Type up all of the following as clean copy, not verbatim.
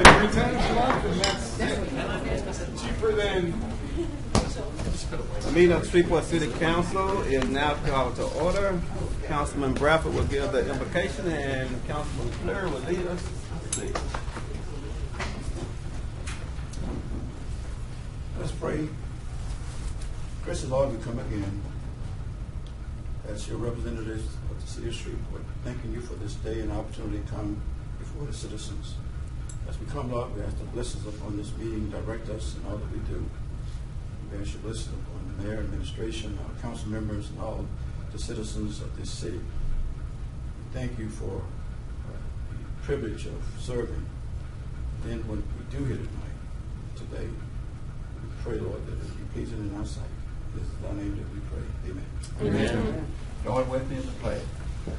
3 times a month, and that's cheaper than. The meeting of the Shreveport City Council is now called to order. Councilman Bradford will give the invocation, and Councilman Fleur will lead us. Let's pray. Gracious Lord, we come again as your representatives of the city of Shreveport, thanking you for this day and opportunity to come before the citizens. As we come, Lord, we ask the blessings upon this meeting, direct us in all that we do. We ask your blessings upon the mayor, administration, our council members, and all the citizens of this city. We thank you for the privilege of serving. Then when we do here today, we pray, Lord, that it be pleasing in our sight. This is our name that we pray. Amen. Amen. Join with me in the pledge.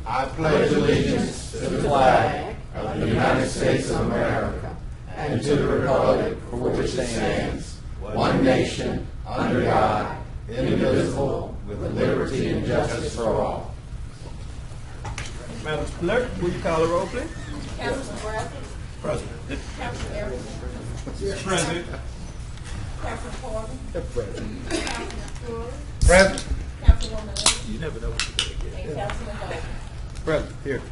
I pledge allegiance to the flag of the United States of America and to the republic for which it stands, one nation, under God, indivisible, with liberty and justice for all. Madam Clerk, will you call the roll, please? Councilman Bradford. Present. Councilman Evans. Present. Councilman Corbin. Present. Councilman Stewart. Present. Councilwoman Lee. You never know what you're going to get. And Councilman Dolan. Present. Here.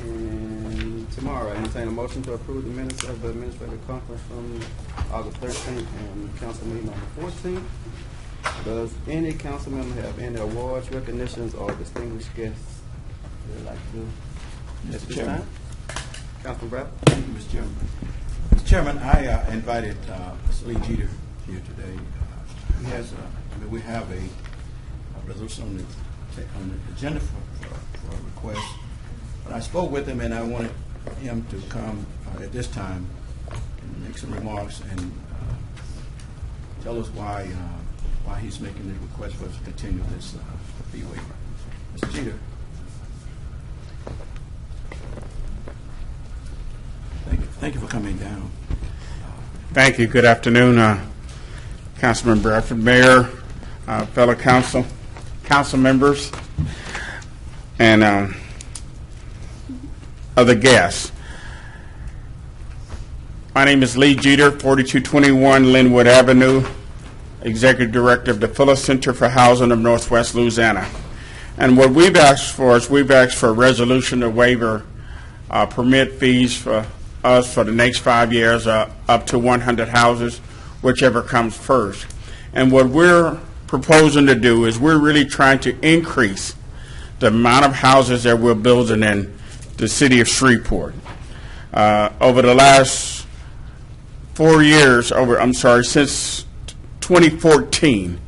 And tomorrow, I entertain a motion to approve the minutes of the administrative conference from August 13th and council meeting on the 14th. Does any council member have any awards, recognitions, or distinguished guests they'd like to do? Mr. Chairman. Councilman Bradford. Thank you, Mr. Chairman. Mr. Chairman, I invited Mr. Lee Jeter here today. We have a resolution on the agenda for a request. But I spoke with him, and I wanted him to come at this time and make some remarks and tell us why he's making the request for us to continue this fee waiver. Mr. Jeter. Thank you for coming down. Thank you. Good afternoon, Councilman Bradford, Mayor, fellow council members, and other guests. My name is Lee Jeter, 4221 Linwood Avenue, Executive Director of the Fuller Center for Housing of Northwest Louisiana. And what we've asked for is we've asked for a resolution to waiver permit fees for us for the next 5 years, up to 100 houses, whichever comes first. And what we're proposing to do is we're really trying to increase the amount of houses that we're building in the city of Shreveport. Over the last 4 years, since 2014,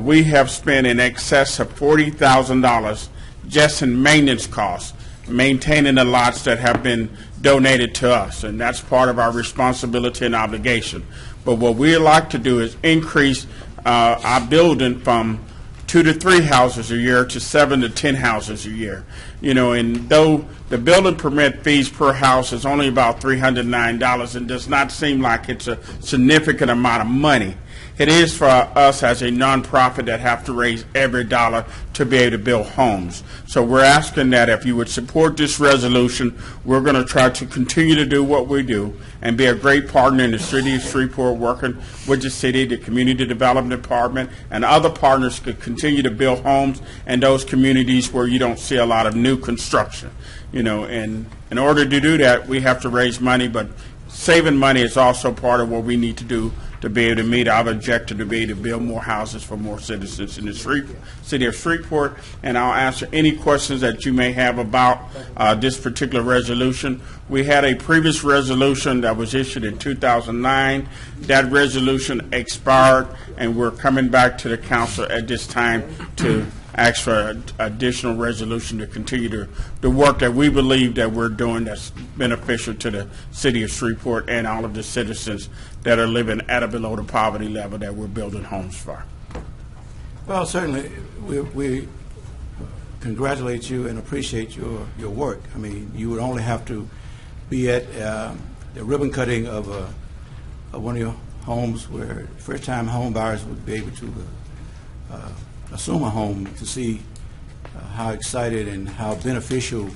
we have spent in excess of $40,000 just in maintenance costs, maintaining the lots that have been donated to us, and that's part of our responsibility and obligation. But what we like to do is increase our building from 2 to 3 houses a year to 7 to 10 houses a year. You know, and though the building permit fees per house is only about $309 and does not seem like it's a significant amount of money, it is for us as a nonprofit that have to raise every dollar to be able to build homes. So we're asking that if you would support this resolution, we're going to try to continue to do what we do and be a great partner in the city of Shreveport, working with the city, the community development department, and other partners could continue to build homes in those communities where you don't see a lot of new construction. You know, and in order to do that, we have to raise money, but saving money is also part of what we need to do to be able to meet our objective to be able to build more houses for more citizens in the city of Shreveport. And I'll answer any questions that you may have about this particular resolution. We had a previous resolution that was issued in 2009. That resolution expired, and we're coming back to the council at this time to ask for additional resolution to continue the work that we believe that we're doing that's beneficial to the city of Shreveport and all of the citizens that are living at or below the poverty level that we're building homes for. Well, certainly, we congratulate you and appreciate your work. I mean, you would only have to be at the ribbon cutting of one of your homes where first-time home buyers would be able to assume a home to see how excited and how beneficial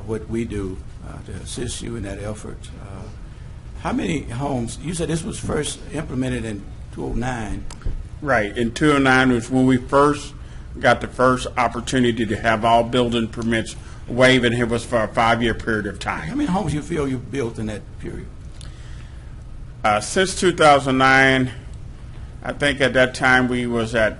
what we do to assist you in that effort. How many homes, you said this was first implemented in 2009. Right. In 2009 was when we first got the first opportunity to have all building permits waived, and it was for a 5-year period of time. How many homes you feel you've built in that period? Since 2009, I think at that time we was at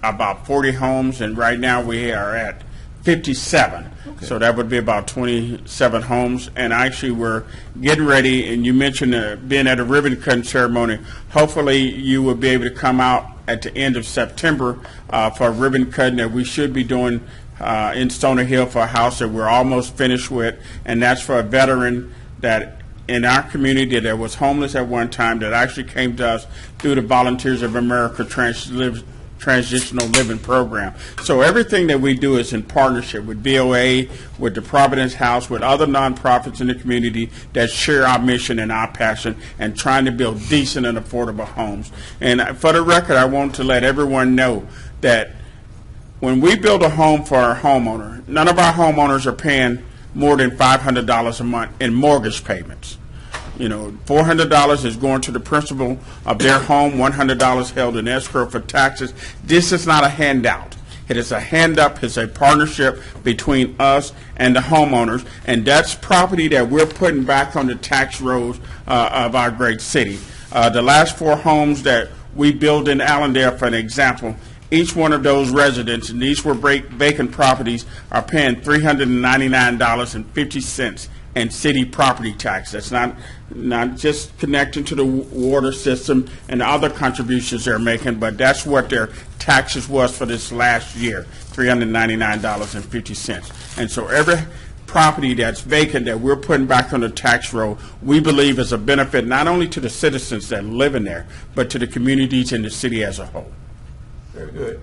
about 40 homes, and right now we are at 57. Okay. So that would be about 27 homes. And actually, we're getting ready, and you mentioned being at a ribbon cutting ceremony. Hopefully, you will be able to come out at the end of September for a ribbon cutting that we should be doing in Stoner Hill for a house that we're almost finished with, and that's for a veteran that in our community that was homeless at one time that actually came to us through the Volunteers of America Transitional Living Program. So everything that we do is in partnership with VOA, with the Providence House, with other nonprofits in the community that share our mission and our passion and trying to build decent and affordable homes. And for the record, I want to let everyone know that when we build a home for our homeowner, none of our homeowners are paying more than $500 a month in mortgage payments. You know, $400 is going to the principal of their home, $100 held in escrow for taxes. This is not a handout. It is a hand up. It's a partnership between us and the homeowners, and that's property that we're putting back on the tax rolls of our great city. The last 4 homes that we built in Allendale, for an example, each one of those residents, and these were vacant properties, are paying $399.50 in city property tax. That's not just connecting to the water system and the other contributions they're making, but that's what their taxes was for this last year, $399.50. And so every property that's vacant that we're putting back on the tax roll, we believe is a benefit not only to the citizens that live in there, but to the communities in the city as a whole. Very good.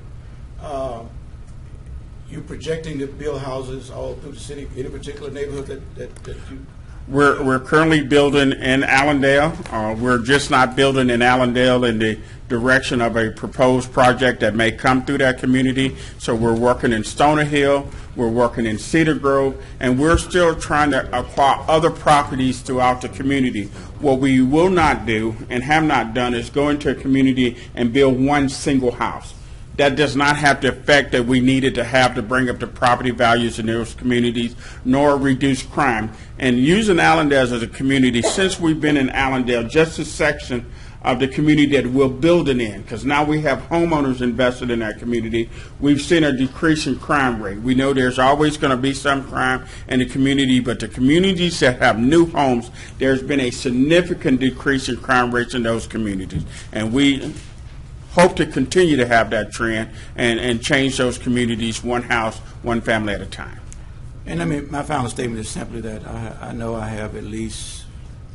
You projecting to build houses all through the city, any particular neighborhood that you? We're currently building in Allendale. We're just not building in Allendale in the direction of a proposed project that may come through that community. So we're working in Stoner Hill, we're working in Cedar Grove, and we're still trying to acquire other properties throughout the community. What we will not do and have not done is go into a community and build one single house. That does not have the effect that we needed to have to bring up the property values in those communities, nor reduce crime. And using Allendale as a community, since we've been in Allendale, just a section of the community that we're building in, because now we have homeowners invested in that community, we've seen a decrease in crime rate. We know there's always going to be some crime in the community, but the communities that have new homes, there's been a significant decrease in crime rates in those communities. And we hope to continue to have that trend and change those communities one house, one family at a time. And I mean, my final statement is simply that I know I have at least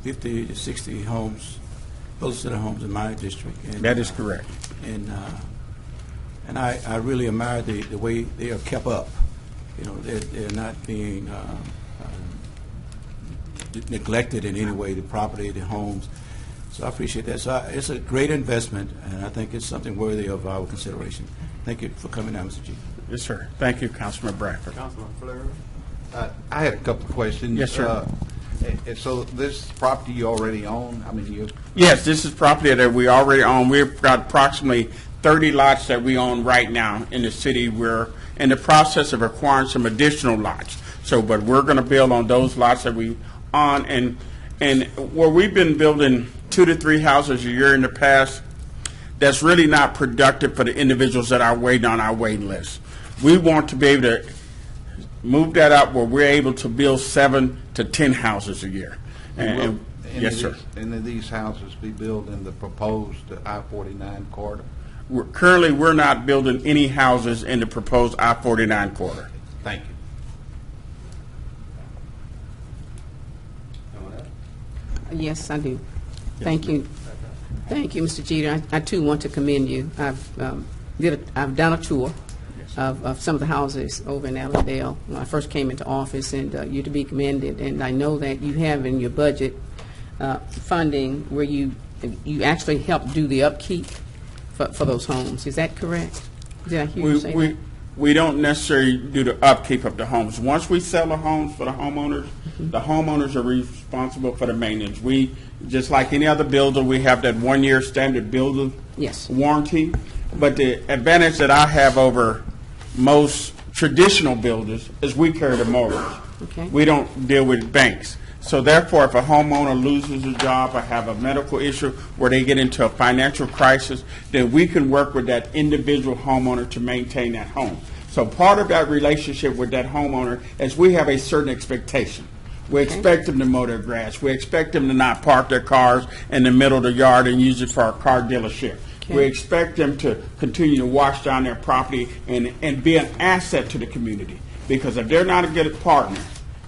50 to 60 homes, close to the homes in my district. And, that is correct. And I really admire the way they are kept up. You know, they're not being neglected in any way, the property, the homes. So I appreciate that. So it's a great investment, and I think it's something worthy of our consideration. Thank you for coming out, Mr. Chief. Yes, sir. Thank you, Councilman Bradford. Councilman Fleury. I had a couple of questions. Yes, sir. And so this property you already own? I mean, you. Yes, this is property that we already own. We've got approximately 30 lots that we own right now in the city. We're in the process of acquiring some additional lots. So, but we're going to build on those lots that we own. And where we've been building 2 to 3 houses a year in the past, that's really not productive for the individuals that are waiting on our waiting list. We want to be able to move that up where we're able to build 7 to 10 houses a year. And yes, sir. Any of these houses be built in the proposed I-49 corridor? Currently, we're not building any houses in the proposed I-49 corridor. Thank you. Yes, I do. Thank you. Thank you, Mr. Jeter. I too want to commend you. I've done a tour of some of the houses over in Allendale when I first came into office, and you're to be commended. And I know that you have in your budget funding where you actually help do the upkeep for those homes. Is that correct? Did I hear you say that? we don't necessarily do the upkeep of the homes. Once we sell the homes for the homeowners are responsible for the maintenance. We, just like any other builder, we have that 1-year standard builder Yes. warranty. But the advantage that I have over most traditional builders is we carry the mortgage. Okay. We don't deal with banks. So therefore, if a homeowner loses a job or have a medical issue where they get into a financial crisis, then we can work with that individual homeowner to maintain that home. So part of that relationship with that homeowner is we have a certain expectation. We expect them to mow their grass. We expect them to not park their cars in the middle of the yard and use it for a car dealership. Okay. We expect them to continue to wash down their property and be an asset to the community. Because if they're not a good partner,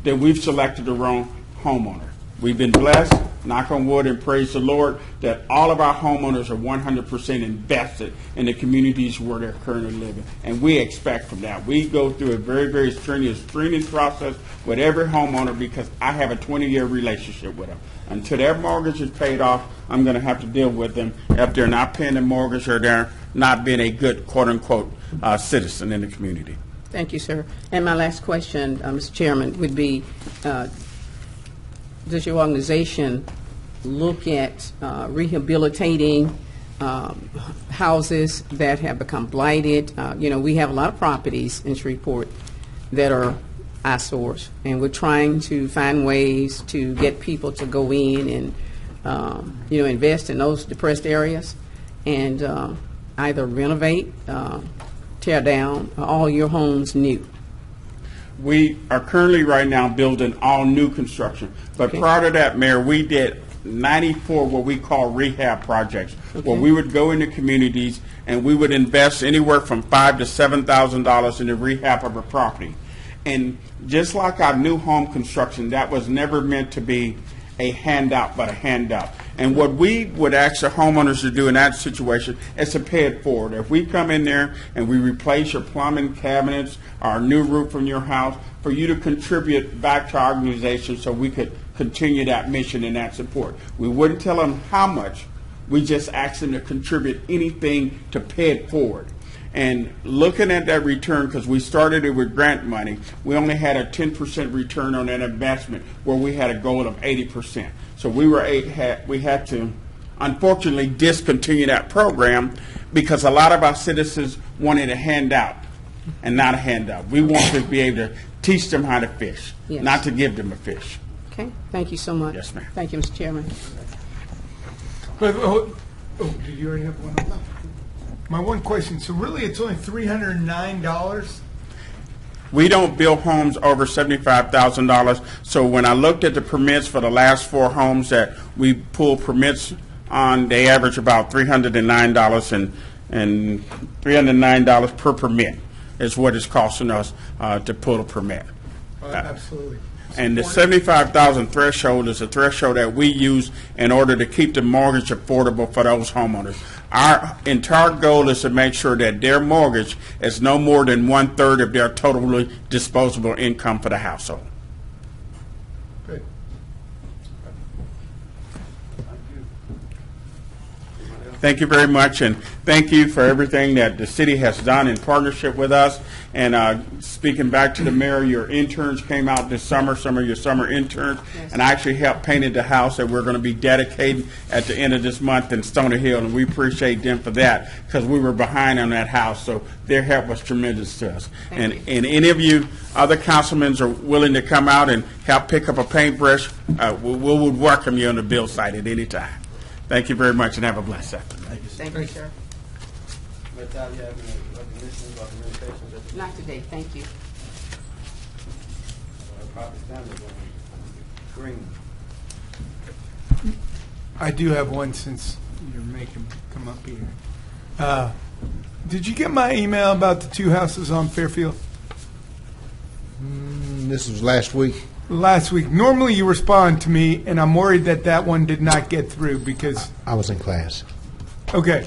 then we've selected the wrong homeowner. We've been blessed, knock on wood, and praise the Lord, that all of our homeowners are 100% invested in the communities where they're currently living. And we expect from that. We go through a very, very strenuous screening process with every homeowner because I have a 20-year relationship with them. Until their mortgage is paid off, I'm going to have to deal with them if they're not paying the mortgage or they're not being a good, quote-unquote, citizen in the community. Thank you, sir. And my last question, Mr. Chairman, would be, does your organization look at rehabilitating houses that have become blighted? We have a lot of properties in Shreveport that are eyesores, and we're trying to find ways to get people to go in and, invest in those depressed areas and either renovate, tear down all your homes new. We are currently right now building all new construction. But Okay. prior to that, Mayor, we did 94 what we call rehab projects, Okay. where we would go into communities and we would invest anywhere from $5,000 to $7,000 in the rehab of a property. And just like our new home construction, that was never meant to be a handout, but a handout. And what we would ask the homeowners to do in that situation is to pay it forward. If we come in there and we replace your plumbing cabinets, our new roof from your house, for you to contribute back to our organization so we could continue that mission and that support. We wouldn't tell them how much. We just asked them to contribute anything to pay it forward. And looking at that return, because we started it with grant money, we only had a 10% return on that investment, where we had a goal of 80%. So we had to, unfortunately, discontinue that program because a lot of our citizens wanted a handout and not a handout. We want to be able to teach them how to fish, Yes. not to give them a fish. Okay, thank you so much. Yes, ma'am. Thank you, Mr. Chairman. Did you already have one? My one question, so really it's only $309? We don't build homes over $75,000. So when I looked at the permits for the last 4 homes that we pulled permits on, they average about $309 and $309 per permit is what it's costing us to pull a permit. Absolutely. And the 75,000 threshold is a threshold that we use in order to keep the mortgage affordable for those homeowners. Our entire goal is to make sure that their mortgage is no more than 1/3 of their totally disposable income for the household. Good. Thank you very much, and thank you for everything that the city has done in partnership with us. And speaking back to the mayor, your interns came out this summer, some of your summer interns, Yes. and I actually helped painted the house that we're going to be dedicating at the end of this month in Stony Hill, and we appreciate them for that because we were behind on that house, so their help was tremendous to us. Thank you. And any of you other councilmen are willing to come out and help pick up a paintbrush, we would welcome you on the bill site at any time. Thank you very much, and have a blessed afternoon. Thank you, sir. Ms. Tyler, you have any recognitions or communications at this Not today, thank you. property standards? Green. I do have one since you're making me come up here. Did you get my email about the 2 houses on Fairfield? This was last week. Last week. Normally you respond to me, and I'm worried that that one did not get through because, I was in class. okay.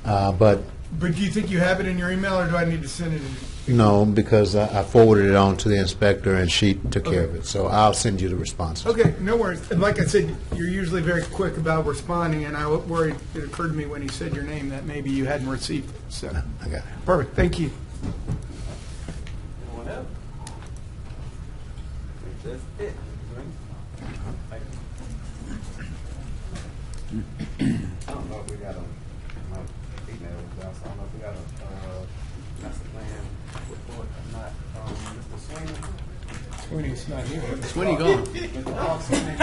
But But do you think you have it in your email, or do I need to send it in? no, because I forwarded it on to the inspector and she took care of Okay. it. So I'll send you the responses. Okay, no worries. And like I said, you're usually very quick about responding, and I worried, it occurred to me when he said your name that maybe you hadn't received it, so. I got it. Perfect, thank you. That's it. Thank you. I don't know if we got my email down, so I don't know if we got a master plan report or not. Mr. Sweeney? Sweeney's not here. Sweeney gone. Mr. Hall Sweeney?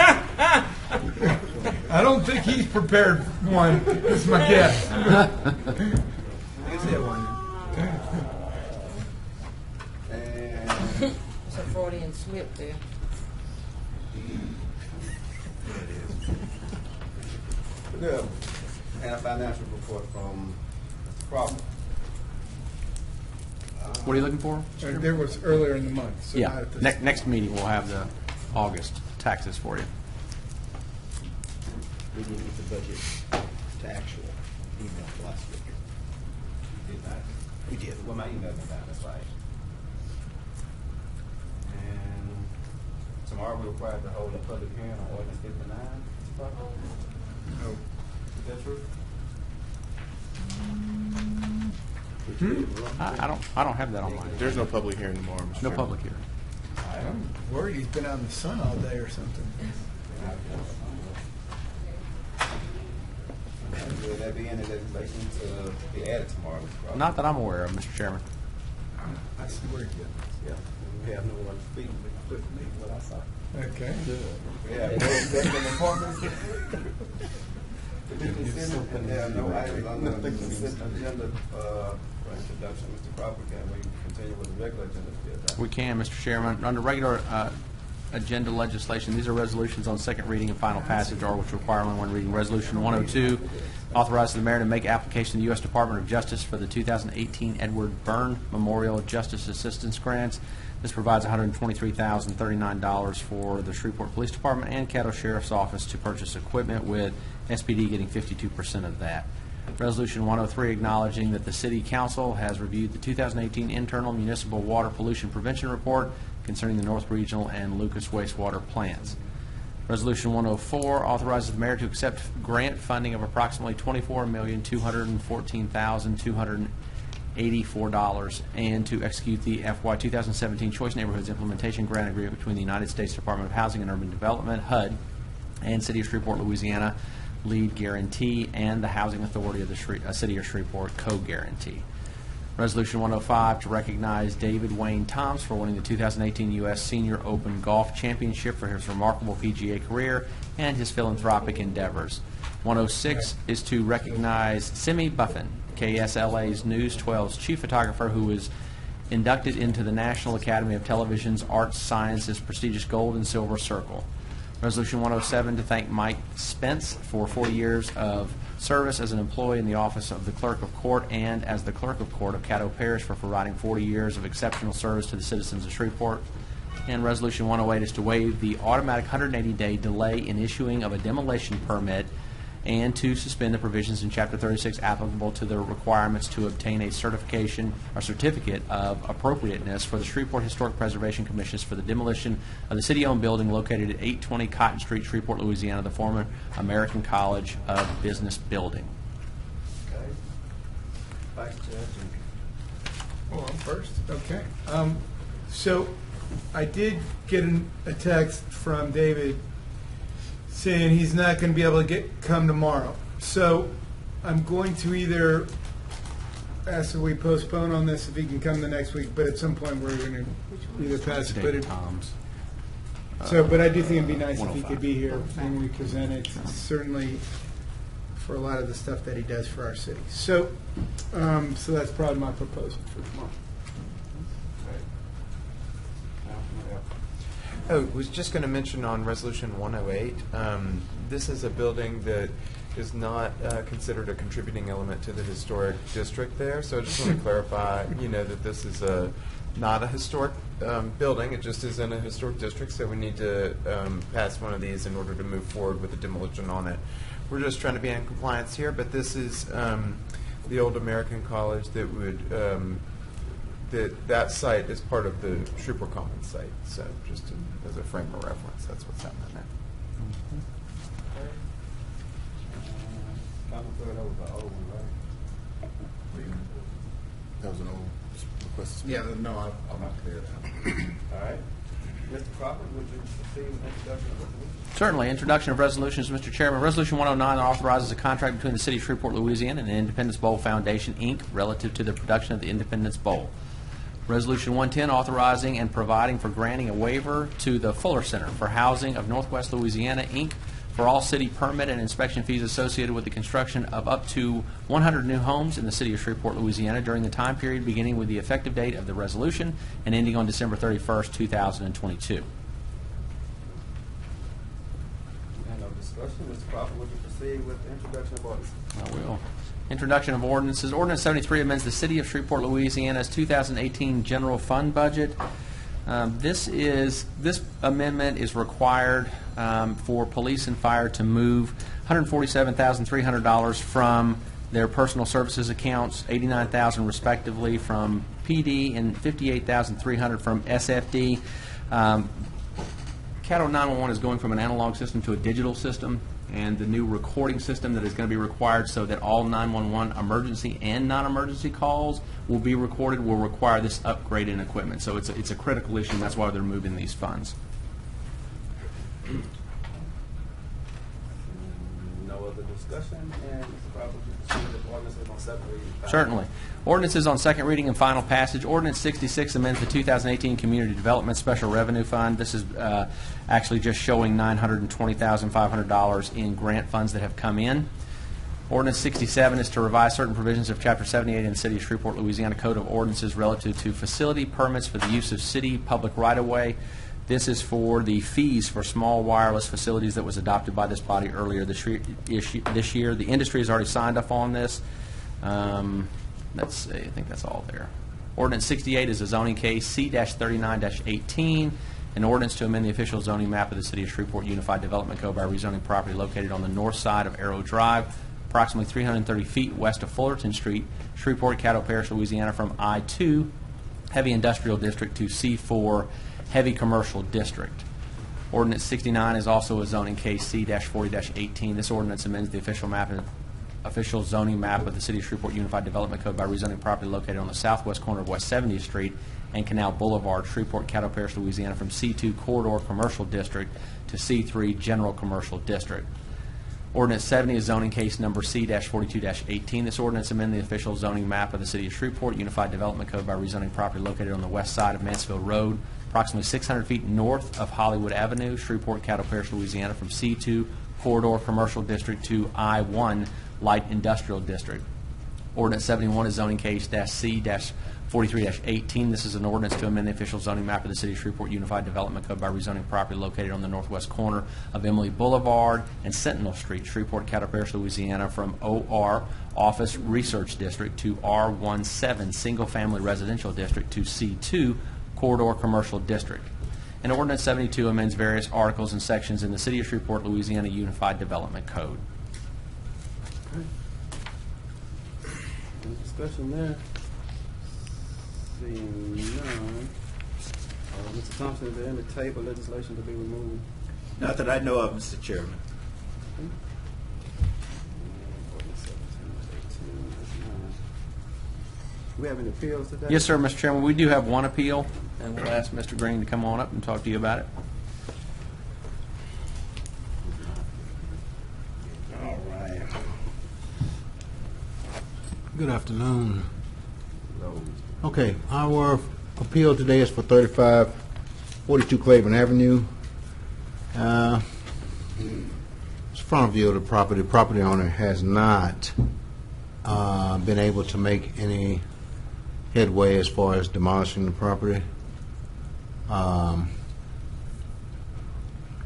I don't think he's prepared one. That's my guess. Is there one? And It's a Freudian slip there. good. And a financial report from Mr. Crawford. What are you looking for? There was earlier in the month. So not Yeah, at this next meeting we'll have the August taxes for you. We didn't get the budget to actual email last week. Did not. We did. Well, my email went down, that's right. And tomorrow we're required to hold a public hearing on ordinance 59. Mr. Crawford? No. Is that true? I don't have that on mine. There's no public hearing tomorrow, Mr. No Chairman. public hearing. I'm worried he's been out in the sun all day or something. Will there be any legislation to be added tomorrow, Mr. Crawford? Not that I'm aware of, Mr. Chairman. I see where he Yeah. We have no one to speak with me, what I saw. Okay. We have no executive appointments. And there are no items on the consent agenda for introduction. Mr. Crawford, can we continue with the regular agenda? We can, Mr. Chairman. Under regular agenda legislation, these are resolutions on second reading and final passage, or which require only one reading. Resolution 102 authorizes the mayor to make application to the U.S. Department of Justice for the 2018 Edward Byrne Memorial Justice Assistance Grants. This provides $123,039 for the Shreveport Police Department and Caddo Sheriff's Office to purchase equipment, with SPD getting 52% of that. Resolution 103 acknowledging that the City Council has reviewed the 2018 Internal Municipal Water Pollution Prevention Report concerning the North Regional and Lucas wastewater plants. Resolution 104 authorizes the mayor to accept grant funding of approximately $24,214,284 and to execute the FY 2017 Choice Neighborhoods Implementation Grant Agreement between the United States Department of Housing and Urban Development, HUD, and City of Shreveport, Louisiana, lead guarantee, and the Housing Authority of the City of Shreveport co-guarantee. Resolution 105 to recognize David Wayne Toms for winning the 2018 U.S. Senior Open Golf Championship for his remarkable PGA career and his philanthropic endeavors. 106 is to recognize Simi Buffin, KSLA's News 12's chief photographer, who was inducted into the National Academy of Television's Arts Sciences prestigious Gold and Silver Circle. Resolution 107 to thank Mike Spence for 40 years of service as an employee in the office of the Clerk of Court and as the Clerk of Court of Caddo Parish for providing 40 years of exceptional service to the citizens of Shreveport. And Resolution 108 is to waive the automatic 180-day delay in issuing of a demolition permit and to suspend the provisions in Chapter 36 applicable to the requirements to obtain a certification or certificate of appropriateness for the Shreveport Historic Preservation Commissions for the demolition of the city-owned building located at 820 Cotton Street, Shreveport, Louisiana, the former American College of Business building. Okay. Vice Chair Jenkins. Well, I'm first. Okay. So I did get a text from David saying he's not going to be able to come tomorrow. So I'm going to either ask if we postpone on this if he can come the next week, but at some point we're going to either pass it. But David Toms. but I do think it'd be nice if he could be here when we present it, certainly for a lot of the stuff that he does for our city. So, so that's probably my proposal for tomorrow. Oh, was just going to mention on Resolution 108, this is a building that is not considered a contributing element to the historic district there. So I just want to clarify, that this is not a historic building. It just is in a historic district. So we need to pass one of these in order to move forward with the demolition on it. We're just trying to be in compliance here, but this is the old American College that would that site is part of the Shreveport Commons site. So just as a frame of reference, that's what's happening there. That was an old request. Yeah, no, I'm not clear now. All right. Mr. Crawford, would you proceed with introduction of the resolution? Certainly. Introduction of resolutions, Mr. Chairman. Resolution 109 authorizes a contract between the City of Shreveport, Louisiana and the Independence Bowl Foundation, Inc., relative to the production of the Independence Bowl. Resolution 110 authorizing and providing for granting a waiver to the Fuller Center for Housing of Northwest Louisiana, Inc., for all city permit and inspection fees associated with the construction of up to 100 new homes in the City of Shreveport, Louisiana during the time period beginning with the effective date of the resolution and ending on December 31st, 2022. No discussion. Mr. Crawford, would you proceed with the introduction of ordinance? I will. Introduction of ordinances. Ordinance 73 amends the City of Shreveport, Louisiana's 2018 general fund budget. This amendment is required for police and fire to move $147,300 from their personal services accounts, $89,000 respectively from PD, and $58,300 from SFD. Caddo 911 is going from an analog system to a digital system, and the new recording system that is going to be required so that all 911 emergency and non-emergency calls will be recorded will require this upgrade in equipment. So it's a critical issue, and that's why they're moving these funds. No other discussion, and Mr. Crawford, would you proceed with ordinances on second reading? Certainly. Ordinances on second reading and final passage. Ordinance 66 amends the 2018 Community Development Special Revenue Fund. This is actually just showing $920,500 in grant funds that have come in. Ordinance 67 is to revise certain provisions of Chapter 78 in the City of Shreveport, Louisiana Code of Ordinances relative to facility permits for the use of city public right-of-way. This is for the fees for small wireless facilities that was adopted by this body earlier this year. The industry has already signed up on this. Let's see, I think that's all there. Ordinance 68 is a zoning case, C-39-18, an ordinance to amend the official zoning map of the City of Shreveport Unified Development Code by rezoning property located on the north side of Arrow Drive, approximately 330 feet west of Fullerton Street, Shreveport, Caddo Parish, Louisiana, from I-2 Heavy Industrial District to C-4 Heavy Commercial District. Ordinance 69 is also a zoning case, C-40-18. This ordinance amends the official zoning map of the City of Shreveport Unified Development Code by rezoning property located on the southwest corner of West 70th Street and Canal Boulevard, Shreveport, Caddo Parish, Louisiana, from C2 Corridor Commercial District to C3 General Commercial District. Ordinance 70 is zoning case number C-42-18. This ordinance amends the official zoning map of the City of Shreveport Unified Development Code by rezoning property located on the west side of Mansfield Road, approximately 600 feet north of Hollywood Avenue, Shreveport, Caddo Parish, Louisiana, from C2 Corridor Commercial District to I-1 Light Industrial District. Ordinance 71 is zoning case C-43-18. This is an ordinance to amend the official zoning map of the City of Shreveport Unified Development Code by rezoning property located on the northwest corner of Emily Boulevard and Sentinel Street, Shreveport, Caddo Parish, Louisiana, from OR Office Research District to R17 Single Family Residential District to C2 Corridor Commercial District. And Ordinance 72 amends various articles and sections in the City of Shreveport, Louisiana Unified Development Code. Any discussion there? Seeing none. Mr. Thompson, is there any table legislation to be removed? Not that I know of, Mr. Chairman. Ordinance 17, 18, that's 9. We have any appeals today? Yes, sir, Mr. Chairman. We do have one appeal, and we'll ask Mr. Green to come on up and talk to you about it. All right. Good afternoon. Okay, our appeal today is for 3542 Clavin Avenue. It's front view of the property. The property owner has not been able to make any headway as far as demolishing the property. And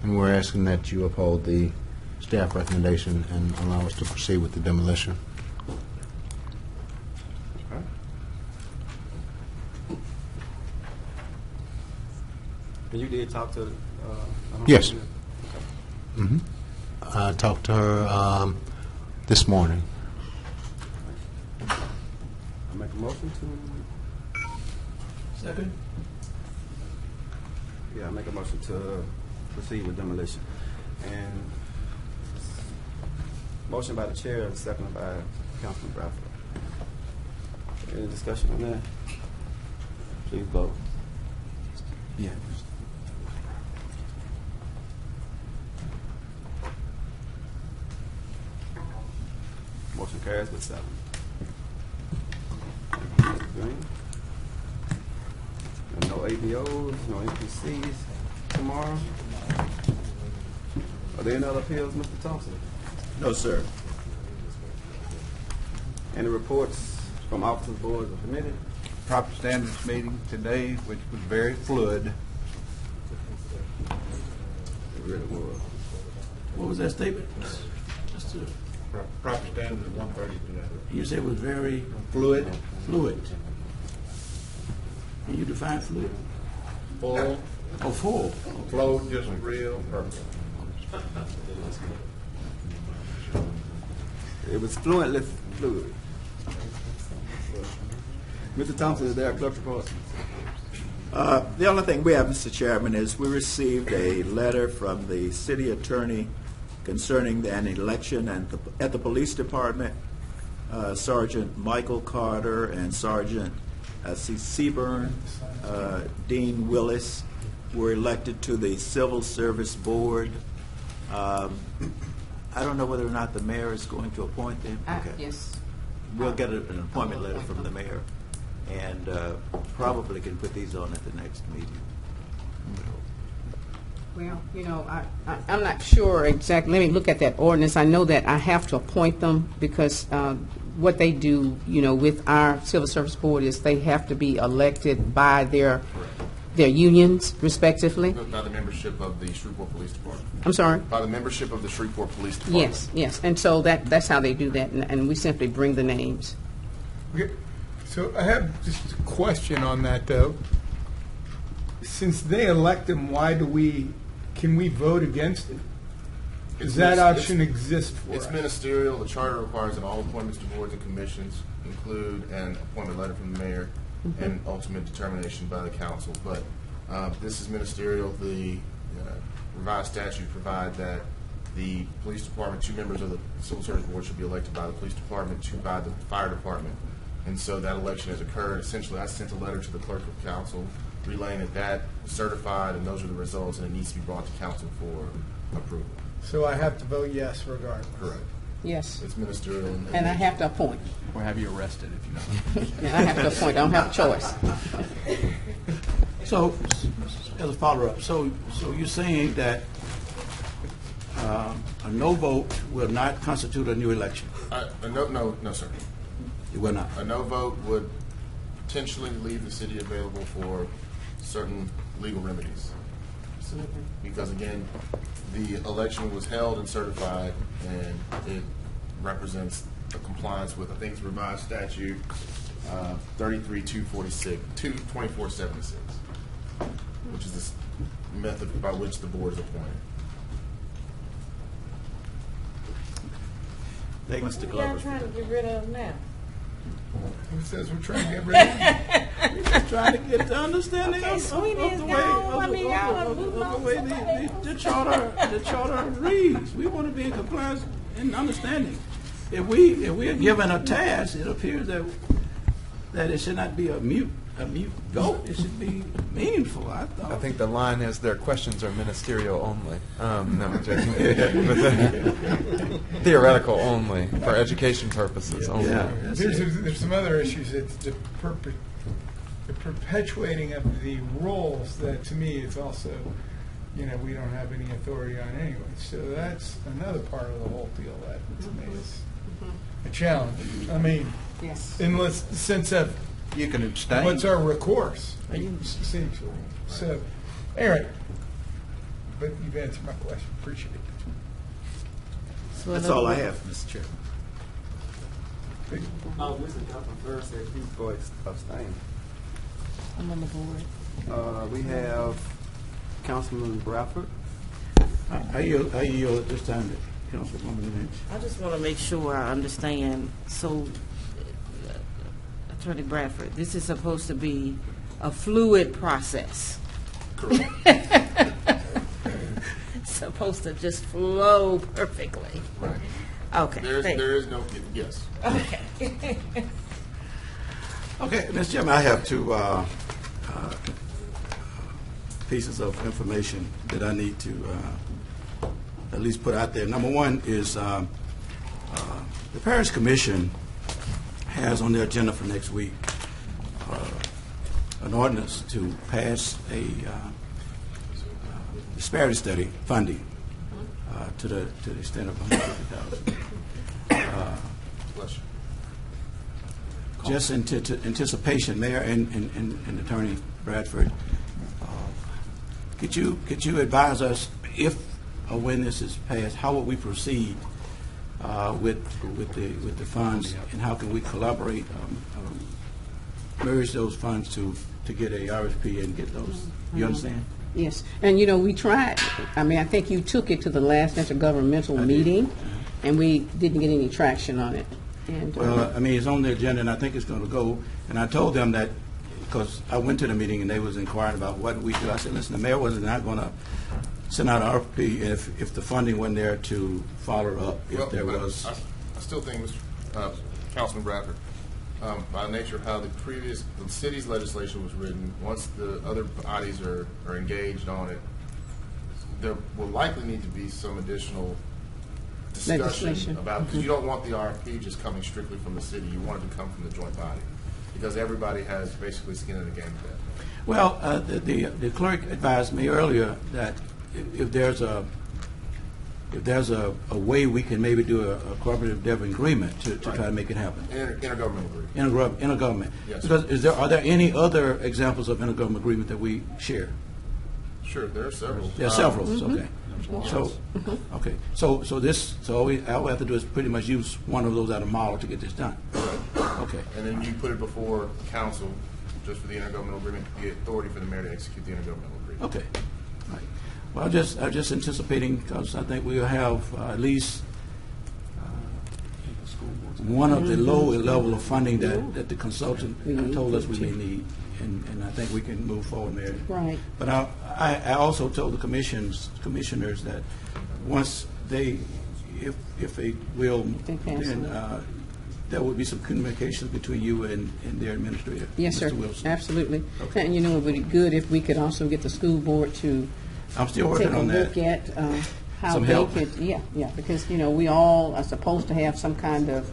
we're asking that you uphold the staff recommendation and allow us to proceed with the demolition. And you did talk to Yes. I talked to her this morning. I make a motion to. Second? Yeah, I make a motion to proceed with demolition. And motion by the chair and seconded by Councilman Bradford. Any discussion on that? Please vote. Yeah. carries with 7. Green. And no ABOs, no NPCs tomorrow. Are there any other appeals, Mr. Thompson? No, sir. Any reports from officers, boards, or committee? Property standards meeting today, which was very fluid. It really was. What was that statement? Property standards at 1:30 today. You said it was very Fluid. fluid. Can you define fluid? Full. Oh, full. Flow just real perfect. It was fluid. Mr. Thompson, is there a clerk report? The only thing we have, Mr. Chairman, is we received a letter from the city attorney concerning an election at the police department. Sergeant Michael Carter and Sergeant Seaburn, Dean Willis were elected to the Civil Service Board. I don't know whether or not the mayor is going to appoint them. Yes. We'll get an appointment letter from the mayor, and probably can put these on at the next meeting. Well, I'm not sure exactly. Let me look at that ordinance. I know that I have to appoint them because what they do, with our Civil Service Board is they have to be elected by their unions, respectively. By the membership of the Shreveport Police Department. I'm sorry? By the membership of the Shreveport Police Department. Yes. And so that's how they do that, and we simply bring the names. Okay. So I have just a question on that, though. Since they elect them, can we vote against it? Does that option exist for It's us? ministerial. The charter requires that all appointments to boards and commissions include an appointment letter from the mayor and ultimate determination by the council. But this is ministerial. The revised statute provide that the police department, 2 members of the Civil Service Board should be elected by the police department, 2 by the fire department. And so that election has occurred. Essentially, I sent a letter to the clerk of council relaying that was certified, and those are the results, and it needs to be brought to council for approval. So I have to vote yes regardless? Correct. Yes. It's ministerial. And I have to appoint. Or have you arrested if you don't? And I have to appoint. I don't have a choice. So, as a follow-up, so you're saying that a no vote will not constitute a new election? No, sir. It will not. A no vote would potentially leave the city available for certain legal remedies. Because again, the election was held and certified, and it represents a compliance with, I think it's revised statute 33-246, 2476, which is the method by which the board is appointed. Thank you, Mr. Y'all Glover. trying to get rid of them now? Who says we're trying to get rid of them? We're just trying to get the understanding Okay, of Sweetie is the gone. I mean, y'all are of moving on the to way somebody the charter reads. We want to be in compliance and understanding. If we are given a task, it appears that it should not be a mute vote. It should be meaningful, I thought. I think the line is their questions are ministerial only. No, I'm joking. Theoretical only, for education purposes only. Yeah, that's it. There's some other issues. It's the perpetuating of the roles that, to me, is also, we don't have any authority on anyway. So that's another part of the whole deal that, to me, is a challenge. I mean, Yes. in the sense of You can abstain. what's our recourse, essentially. So, anyway, but you've answered my question. Appreciate it. That's all I have, Mr. Chairman. Mr. Councilman Burr said he's going to abstain. I'm on the board. We have Councilman Bradford. I yield at this time to Councilwoman Lynch. I just want to make sure I understand. So, Attorney Bradford, this is supposed to be a fluid process. Correct. It's supposed to just flow perfectly. Right. Okay. There is no, yes. Okay. Okay, Mr. Chairman, I have 2 pieces of information that I need to at least put out there. Number one is The Parish Commission has on their agenda for next week an ordinance to pass a disparity study funding to the extent of $150,000. Just in anticipation, Mayor and Attorney Bradford, could you advise us if or when this is passed, how will we proceed with the funds, and how can we collaborate, merge those funds to get a RFP and get those? You understand? Yes, and we tried. I mean, I think you took it to the last intergovernmental meeting, and we didn't get any traction on it. And well, I mean, it's on the agenda, and I think it's going to go. And I told them that because I went to the meeting and they was inquiring about what we do. I said, listen, the mayor was not going to send out an RFP if the funding wasn't there to follow up. If there was, I still think, Councilman Bradford, by nature of how the city's legislation was written, once the other bodies are engaged on it, there will likely need to be some additional discussion about, because you don't want the RFP just coming strictly from the city. You want it to come from the joint body, because everybody has basically skin in the game with that. Well, the clerk advised me earlier that if there's a way we can maybe do a cooperative endeavor agreement to try to make it happen. Intergovernmental agreement. Intergovernment. Yes. Because are there any other examples of intergovernmental agreement that we share? Sure, there are several. There are several. Okay. So all we have to do is pretty much use one of those out of model to get this done. Okay. And then you put it before council just for the intergovernmental agreement, the authority for the mayor to execute the intergovernmental agreement. Okay. All right. Well, I'm just anticipating, because I think we'll have at least one of the low level of funding that the consultant told us we may need, and I think we can move forward there. Right. But I also told the commissioners that once if they will, then there will be some communication between you and their administrator. Yes, Mr. sir. Wilson. Absolutely. Okay. And it would be good if we could also get the school board to I'm still working on that. take a look at how Some they help. could, because we all are supposed to have some kind of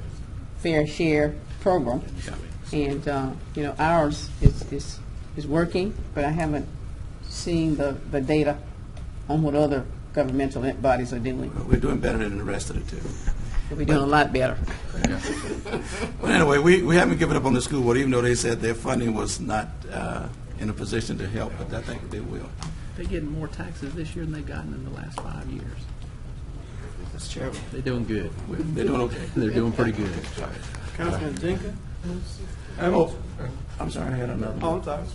fair share program, and ours is working, but I haven't seen the data on what other governmental bodies are doing. Well, we're doing better than the rest of the two. We're doing a lot better. But anyway, we haven't given up on the school board, even though they said their funding was not in a position to help, but I think they will. They're getting more taxes this year than they've gotten in the last 5 years. That's terrible. They're doing good. They're doing okay. They're doing pretty good. Councilman Jenkins? I'm sorry, I had another. Oh, I'm sorry.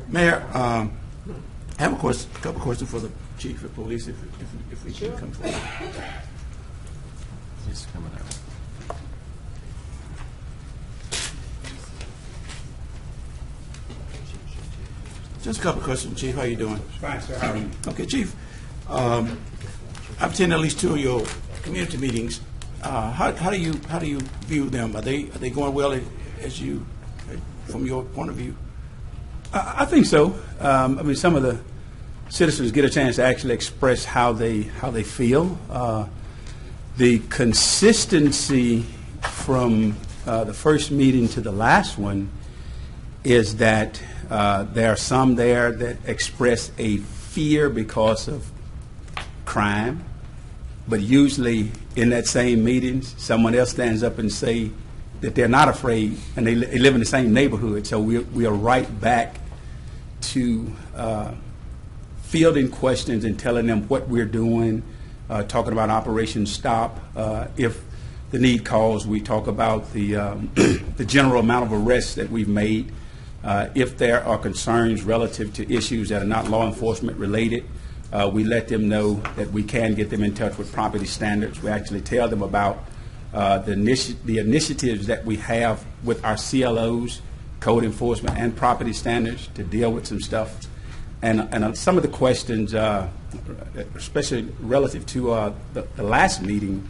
Mayor, I have a couple questions for the chief of police, if we can come forward. It's coming up. Just a couple of questions, Chief. How you doing? Fine, sir. How are you? Okay, Chief. I've attended at least 2 of your community meetings. How do you view them? Are they going well from your point of view? I think so. I mean, some of the citizens get a chance to actually express how they feel. The consistency from the first meeting to the last one is that there are some there that express a fear because of crime, but usually in that same meeting, someone else stands up and say that they're not afraid, and they live in the same neighborhood. So we are right back to fielding questions and telling them what we're doing, talking about Operation Stop. If the need calls, we talk about the the general amount of arrests that we've made. If there are concerns relative to issues that are not law enforcement related, we let them know that we can get them in touch with property standards. We actually tell them about the initiatives that we have with our CLOs, code enforcement, and property standards to deal with some stuff. And some of the questions, especially relative to the last meeting,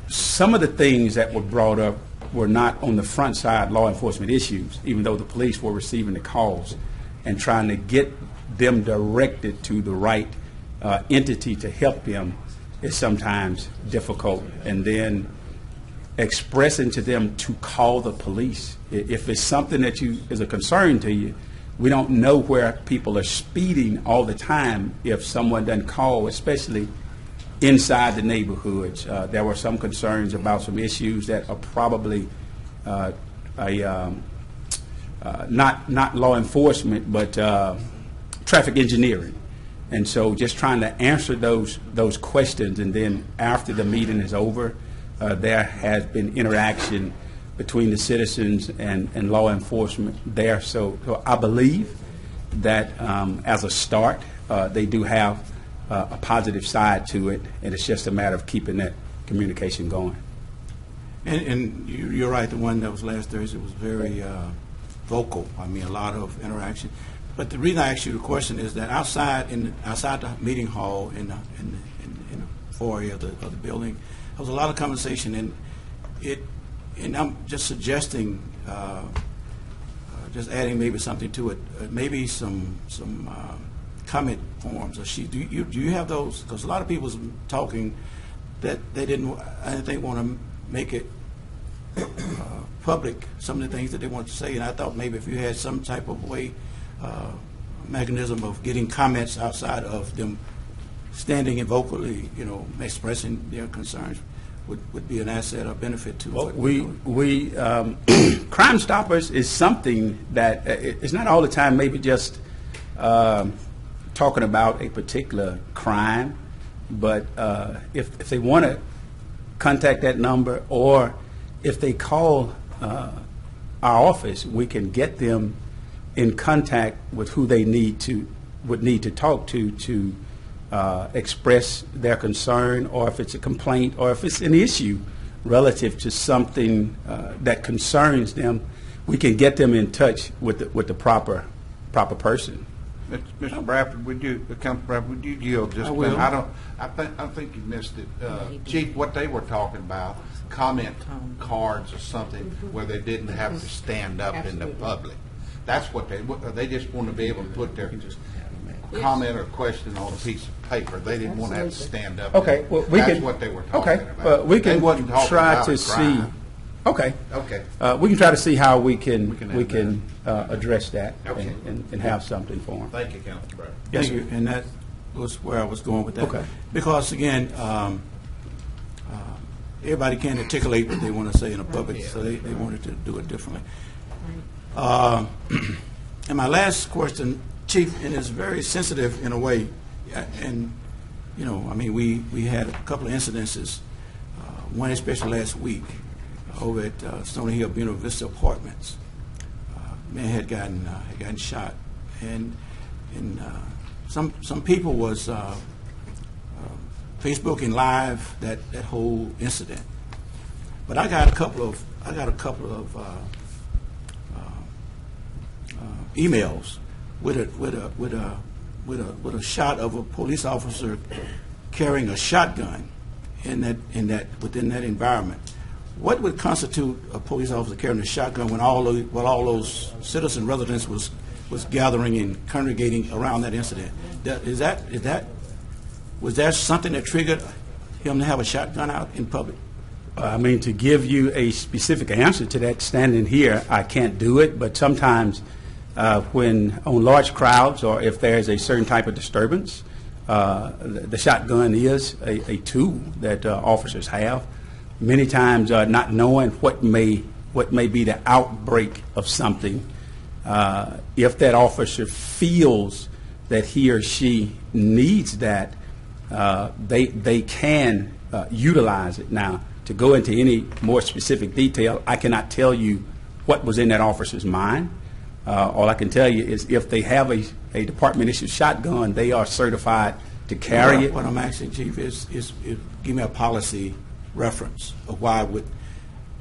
some of the things that were brought up were not on the front side law enforcement issues, even though the police were receiving the calls and trying to get them directed to the right entity to help them. is sometimes difficult. And then expressing to them to call the police. If it's something that is a concern to you, we don't know where people are speeding all the time if someone doesn't call, especially inside the neighborhoods. There were some concerns about some issues that are probably not law enforcement, but traffic engineering. And so just trying to answer those questions, and then after the meeting is over, there has been interaction between the citizens and law enforcement there. So I believe that as a start, they do have a positive side to it, and it's just a matter of keeping that communication going. And you're right, the one that was last Thursday was very vocal. I mean, a lot of interaction. But the reason I asked you the question is that outside the meeting hall in the foyer of the building, there was a lot of conversation, and I'm just suggesting, just adding maybe something to it, maybe some comment forms or sheet. Do you have those? Because a lot of people talking that they didn't, I didn't think, want to make it public, some of the things that they want to say, and I thought maybe if you had some type of way, mechanism of getting comments outside of them standing and vocally, expressing their concerns would be an asset or benefit to. Well, we Crime Stoppers is something that it's not all the time maybe just talking about a particular crime, but if they want to contact that number, or if they call our office, we can get them in contact with who they would need to talk to express their concern, or if it's a complaint, or if it's an issue relative to something that concerns them, we can get them in touch with the proper person. Mr. Bradford, Councilman Bradford, would you yield just a minute? I think you missed it. Chief, what they were talking about, comment cards or something where they didn't have to stand up in the public. That's what they just want to be able to put their comment or question on a piece of paper. They didn't want to have to stand up. Okay, well, that's what they were talking about. Well, we can try to see. Okay. We can try to see how we can address that and have something for them. Thank you, Councilman Bradford. Thank you, and that was where I was going with that. Okay. Because again, everybody can't articulate what they want to say in a public, so they wanted to do it differently. And my last question, Chief, and it's very sensitive in a way, and I mean, we had a couple of incidences, one especially last week over at Stony Hill Buena Vista Apartments. Man had gotten shot, and some people was Facebooking live that whole incident. But I got a couple of emails with a shot of a police officer carrying a shotgun within that environment. What would constitute a police officer carrying a shotgun when all those citizen residents was gathering and congregating around that incident? Was that something that triggered him to have a shotgun out in public? I mean, to give you a specific answer to that standing here, I can't do it, but sometimes when on large crowds, or if there's a certain type of disturbance, the shotgun is a tool that officers have. Many times not knowing what may be the outbreak of something, if that officer feels that he or she needs that, they can utilize it. Now, to go into any more specific detail, I cannot tell you what was in that officer's mind. All I can tell you is if they have a department-issued shotgun, they are certified to carry it. What I'm asking, Chief, is give me a policy reference of why would.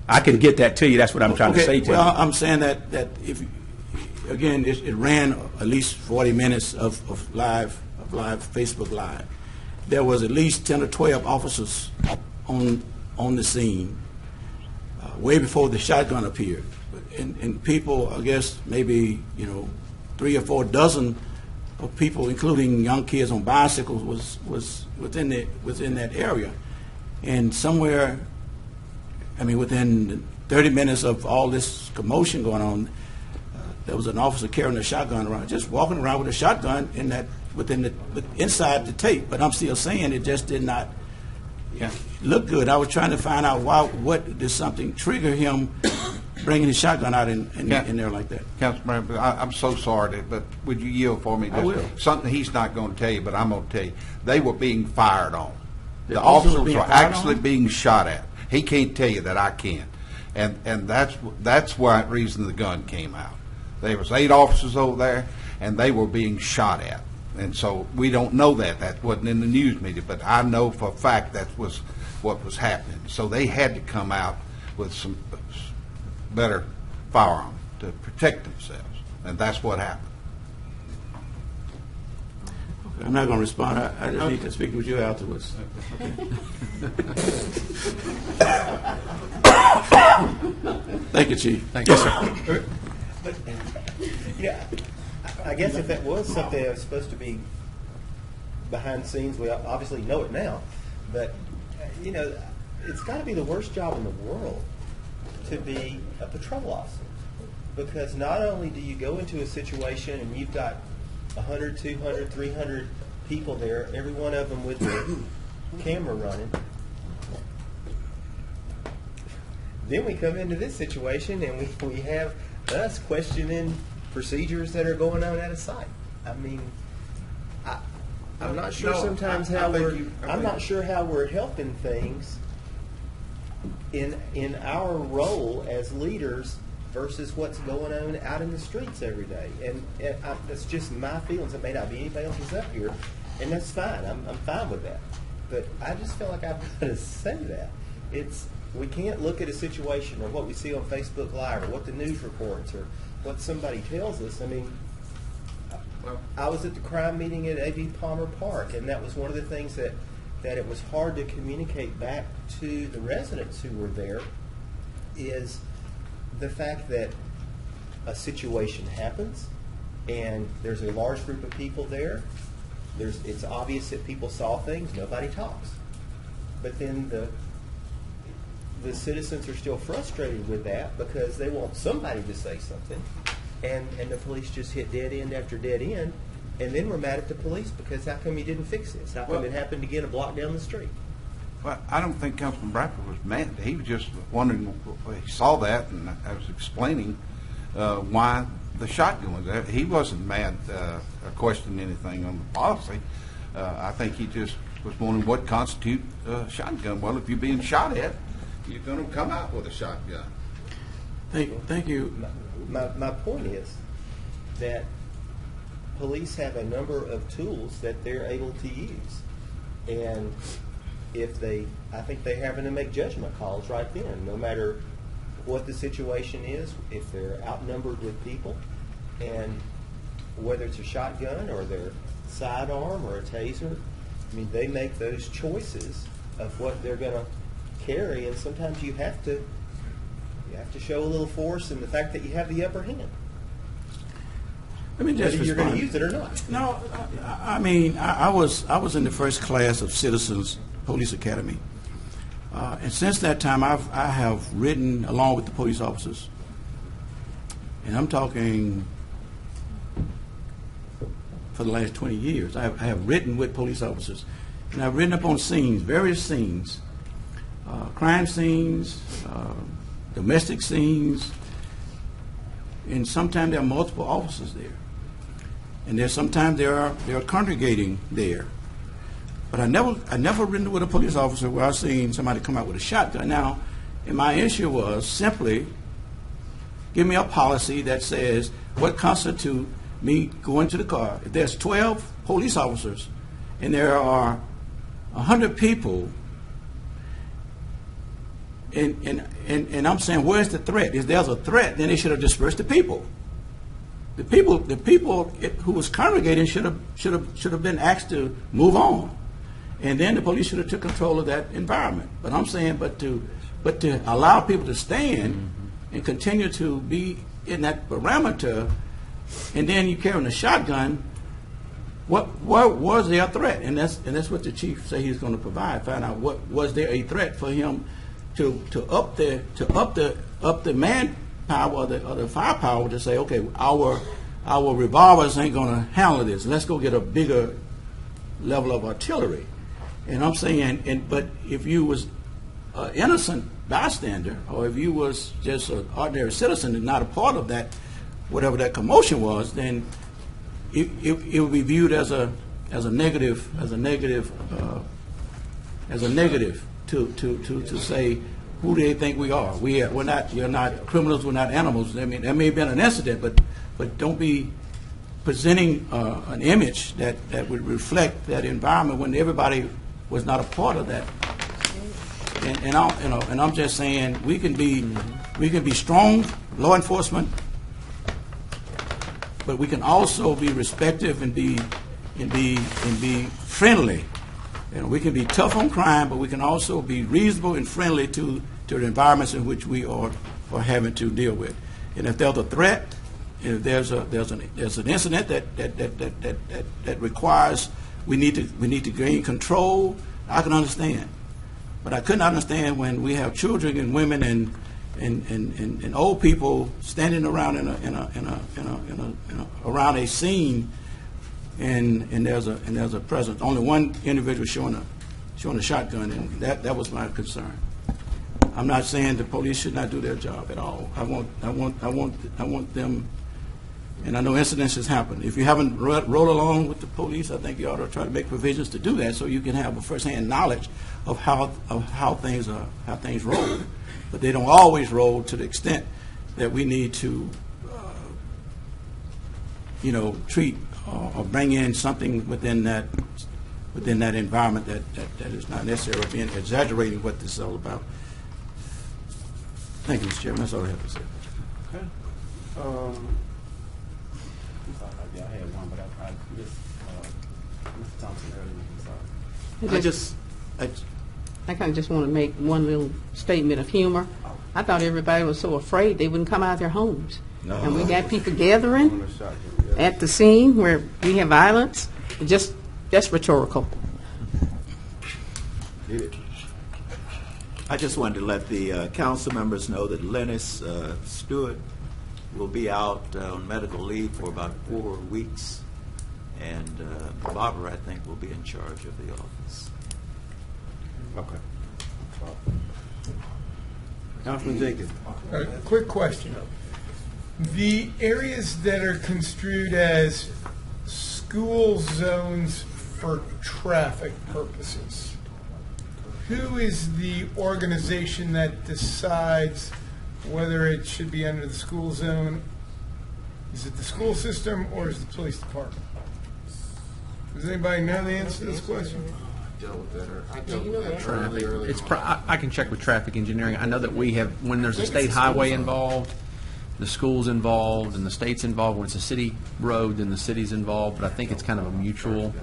I can get that to you. That's what I'm trying to say to you. Well, I'm saying that if, again, it ran at least 40 minutes of live Facebook Live. There was at least 10 or 12 officers on the scene way before the shotgun appeared. And people, I guess, maybe 3 or 4 dozen of people, including young kids on bicycles, was within that area. And somewhere, I mean, within 30 minutes of all this commotion going on, there was an officer carrying a shotgun around, just walking around with a shotgun inside the tape. But I'm still saying it just did not look good. I was trying to find out what did something trigger him bringing his shotgun out in there like that. Councilman, I'm so sorry, but would you yield for me? I will. Something he's not going to tell you, but I'm going to tell you. They were being fired on. The officers officers were were being fired actually on? being shot at. He can't tell you that, I can. And that's why reason the gun came out. There was 8 officers over there, and they were being shot at. And so we don't know that. That wasn't in the news media, but I know for a fact that was what was happening. So they had to come out with some better firearm to protect themselves, and that's what happened. I'm not going to respond. I just need to speak with you afterwards. Thank you, Chief. Thank you. Yes, sir. Yeah, I guess if that was something that was supposed to be behind the scenes, we obviously know it now, but, it's got to be the worst job in the world to be a patrol officer, because not only do you go into a situation and you've got 100, 200, 300 people there, every one of them with their camera running. Then we come into this situation and we have us questioning procedures that are going on out of sight. I mean, I'm not sure sometimes how I'm not sure how we're helping things in our role as leaders versus what's going on out in the streets every day. And that's just my feelings. It may not be anybody else's up here, and that's fine. I'm fine with that. But I just feel like I've got to say that. We can't look at a situation or what we see on Facebook Live or what the news reports or what somebody tells us. I mean, I was at the crime meeting at A.B. Palmer Park, and that was one of the things that it was hard to communicate back to the residents who were there, is the fact that a situation happens and there's a large group of people there. It's obvious that people saw things. Nobody talks. But then the citizens are still frustrated with that because they want somebody to say something, and the police just hit dead end after dead end, and then we're mad at the police because how come you didn't fix this? How come it happened again a block down the street? Well, I don't think Councilman Bradford was mad. He was just wondering, he saw that, and I was explaining why the shotgun was there. He wasn't mad or questioning anything on the policy. I think he just was wondering what constitutes a shotgun. Well, if you're being shot at, you're going to come out with a shotgun. Thank you. My point is that police have a number of tools that they're able to use, and I think they're having to make judgment calls right then, no matter what the situation is, if they're outnumbered with people, and whether it's a shotgun or their sidearm or a taser. I mean, they make those choices of what they're going to carry, and sometimes you have to show a little force in the fact that you have the upper hand. Let me just whether you're going to respond. use it or not. No, I mean, I was in the first class of Citizens Police Academy, and since that time, I have ridden along with the police officers, and I'm talking for the last 20 years. I have ridden with police officers, and I've ridden up on scenes, various scenes, crime scenes, domestic scenes, and sometimes there are multiple officers there. And sometimes they are congregating there. But I never ridden with a police officer where I've seen somebody come out with a shotgun. Now, and my issue was simply give me a policy that says what constitutes me going to the car. If there's 12 police officers and there are 100 people, and I'm saying, where's the threat? If there's a threat, then they should have dispersed the people. The people who was congregating should have been asked to move on, and then the police should have took control of that environment. But I'm saying, but to allow people to stand and continue to be in that parameter, and then you carrying a shotgun, what was there a threat? And that's what the chief say he's going to provide. Find out what was there a threat for him to up the manpower or the firepower to say, okay, our revolvers ain't going to handle this. Let's go get a bigger level of artillery. And I'm saying, but if you was an innocent bystander, or if you was just an ordinary citizen and not a part of that, whatever that commotion was, then it would be viewed as a negative to say, who do they think we are? We're not criminals. We're not animals. I mean, there may have been an incident, but don't be presenting an image that would reflect that environment when everybody was not a part of that. And I'm just saying we can be strong law enforcement, but we can also be respectful and be friendly. We can be tough on crime, but we can also be reasonable and friendly to the environments in which we are having to deal with. And if there's a threat, if there's an incident that requires we need to gain control, I can understand. But I couldn't understand when we have children and women and old people standing around around a scene, and there's a presence. Only one individual showing a shotgun, and that was my concern. I'm not saying the police should not do their job at all. I want them. And I know incidents has happened. If you haven't rolled along with the police, I think you ought to try to make provisions to do that, so you can have a first-hand knowledge of how things roll. But they don't always roll to the extent that we need to, treat or bring in something within that environment that is not necessarily being exaggerating what this is all about. Thank you, Mr. Chairman. That's all I have to say. Okay. I had one, but I missed Mr. Thompson earlier. I kind of just want to make one little statement of humor. I thought everybody was so afraid they wouldn't come out of their homes. No. And we got people gathering at the scene where we have violence. Just rhetorical. I just wanted to let the council members know that Lennis Stewart will be out on medical leave for about 4 weeks, and Barbara, I think, will be in charge of the office. Okay. Councilman Jenkins. Quick question. The areas that are construed as school zones for traffic purposes, who is the organization that decides whether it should be under the school zone? Is it the school system or is it the police department? Does anybody know the answer to this question? Traffic. I can check with traffic engineering. I know that we have, when there's a state highway involved, the school's involved, and the state's involved. When it's a city road, then the city's involved. But I think it's kind of a mutual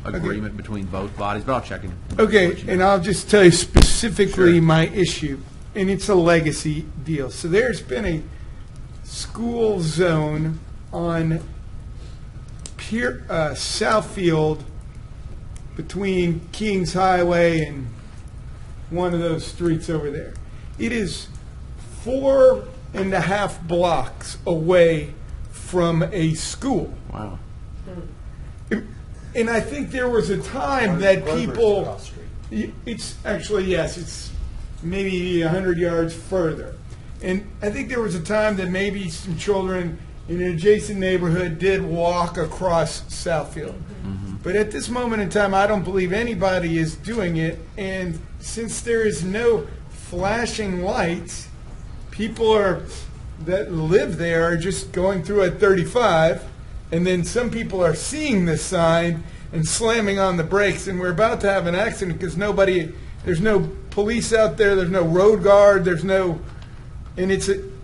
agreement between both bodies. But I'll check it. Okay, and I'll just tell you specifically my issue, and it's a legacy deal. So there's been a school zone on Southfield between Kings Highway and one of those streets over there. It is 4.5 blocks away from a school. Wow. And I think there was a time that people, it's actually, yes, it's maybe 100 yards further. And I think there was a time that maybe some children in an adjacent neighborhood did walk across Southfield. Mm-hmm. But at this moment in time, I don't believe anybody is doing it. And since there is no flashing lights, people that live there are just going through at 35. And then some people are seeing this sign and slamming on the brakes. And we're about to have an accident because there's no police out there, there's no road guard,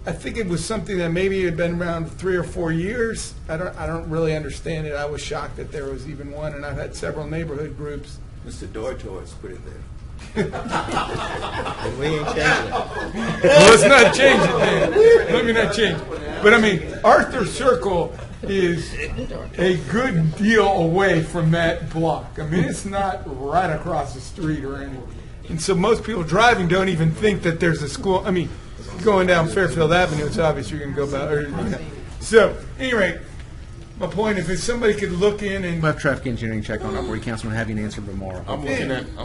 I think it was something that maybe had been around 3 or 4 years. I don't really understand it. I was shocked that there was even one, and I've had several neighborhood groups. Mr. Dortois put it there. And we ain't changing it. Well, let's not change it then. Let me not change it. But I mean, Arthur Circle is a good deal away from that block. I mean, it's not right across the street or anything. And so most people driving don't even think that there's a school. I mean, going down Fairfield Avenue, it's obvious you're going to go about. So, anyway, my point, if somebody could look in and... We'll have traffic engineering check on that for you, Councilman, have you an answer tomorrow. I'm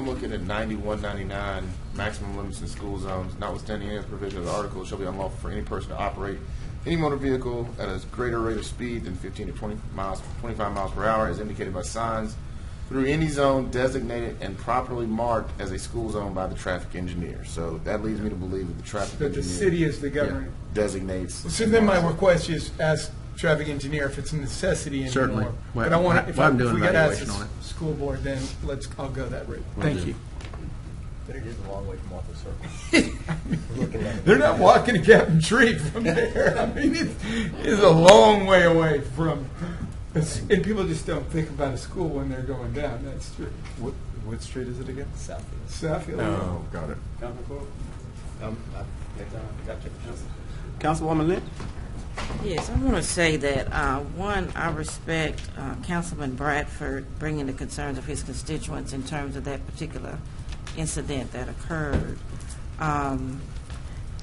looking at 91, 99 maximum limits in school zones, notwithstanding any provision of the article, it shall be unlawful for any person to operate any motor vehicle at a greater rate of speed than 15 to 25 miles per hour, as indicated by signs, through any zone designated and properly marked as a school zone by the traffic engineer. So that leads me to believe that the traffic That engineer... the city is the government. Designates... So then my request is ask traffic engineer if it's a necessity anymore. Certainly. But I want to, if I'm we doing got to ask evaluation on the school board, then I'll go that route. Thank you. But it is a long way from Walker Circle. They're not walking to Captain Tree from there. I mean, it's a long way away from, and people just don't think about a school when they're going down that street. What street is it again? Southfield. Oh, got it. Councilwoman Lynch? Yes, I want to say that, one, I respect Councilman Bradford bringing the concerns of his constituents in terms of that particular incident that occurred. And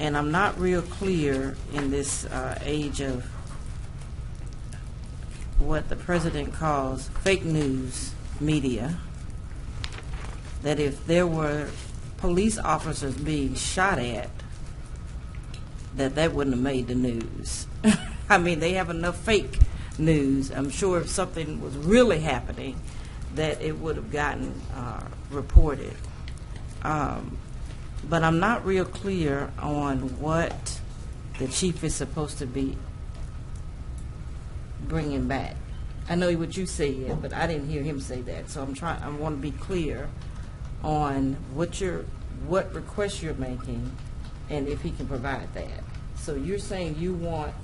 I'm not real clear in this age of what the president calls fake news media, that if there were police officers being shot at, that wouldn't have made the news. I mean, they have enough fake news. I'm sure if something was really happening, that it would have gotten reported. But I'm not real clear on what the chief is supposed to be bringing back. I know what you said, but I didn't hear him say that. So I want to be clear on what request you're making, and if he can provide that. So you're saying you want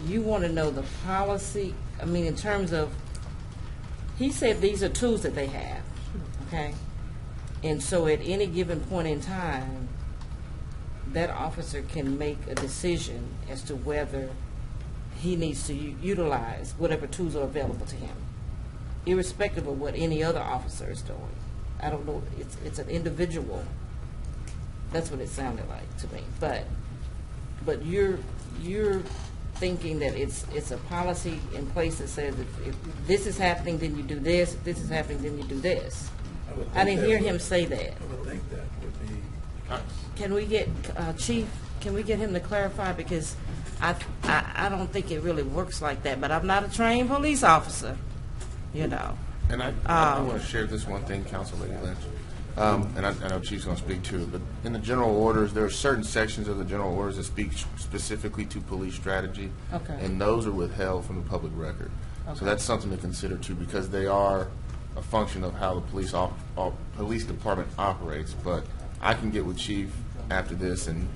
to know the policy. I mean, in terms of, he said these are tools that they have, okay? And so at any given point in time, that officer can make a decision as to whether he needs to utilize whatever tools are available to him, irrespective of what any other officer is doing. I don't know. It's an individual. That's what it sounded like to me. But you're thinking that it's a policy in place that says if this is happening, then you do this. If this is happening, then you do this. I didn't hear him say that. I would think that would be... Can we get Chief? Can we get him to clarify, because I don't think it really works like that. But I'm not a trained police officer, you know. And I want to share this one thing, Council Lady Lynch. And I know Chief's going to speak to it, but in the general orders, there are certain sections of the general orders that speak specifically to police strategy, Okay. and those are withheld from the public record. Okay. So that's something to consider too, because they are a function of how the police department operates. But I can get with Chief after this and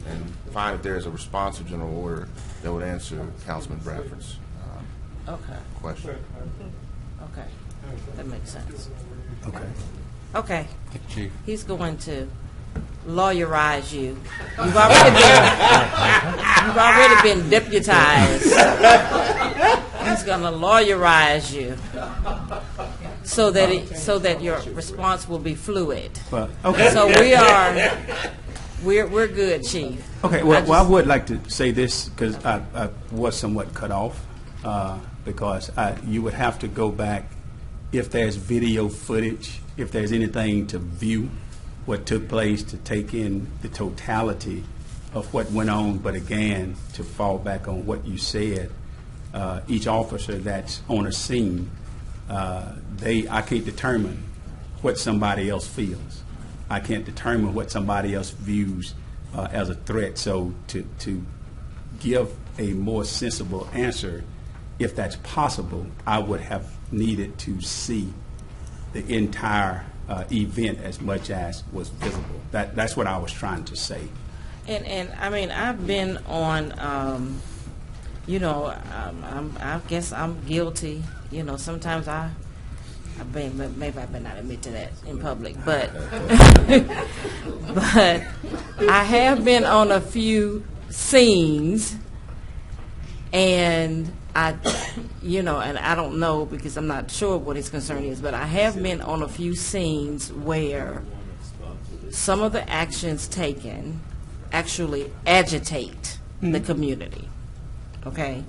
find if there is a responsive general order that would answer Councilman Bradford's question. Okay, that makes sense. Okay. Okay. Chief. He's going to lawyerize you. You've already been deputized. He's going to lawyerize you so that your response will be fluid. Well, okay. So we're good, Chief. Okay, well, I would like to say this because I was somewhat cut off because you would have to go back if there's video footage, if there's anything to view what took place, to take in the totality of what went on. But again, to fall back on what you said, each officer that's on a scene, I can't determine what somebody else feels. I can't determine what somebody else views as a threat. So to give a more sensible answer, if that's possible, I would have needed to see the entire event as much as was visible. That's what I was trying to say. And I mean, I've been on, I guess I'm guilty. You know, sometimes maybe I better not admit to that in public, but but I have been on a few scenes, and and I don't know because I'm not sure what his concern is, but I have been on a few scenes where some of the actions taken actually agitate the community. Okay?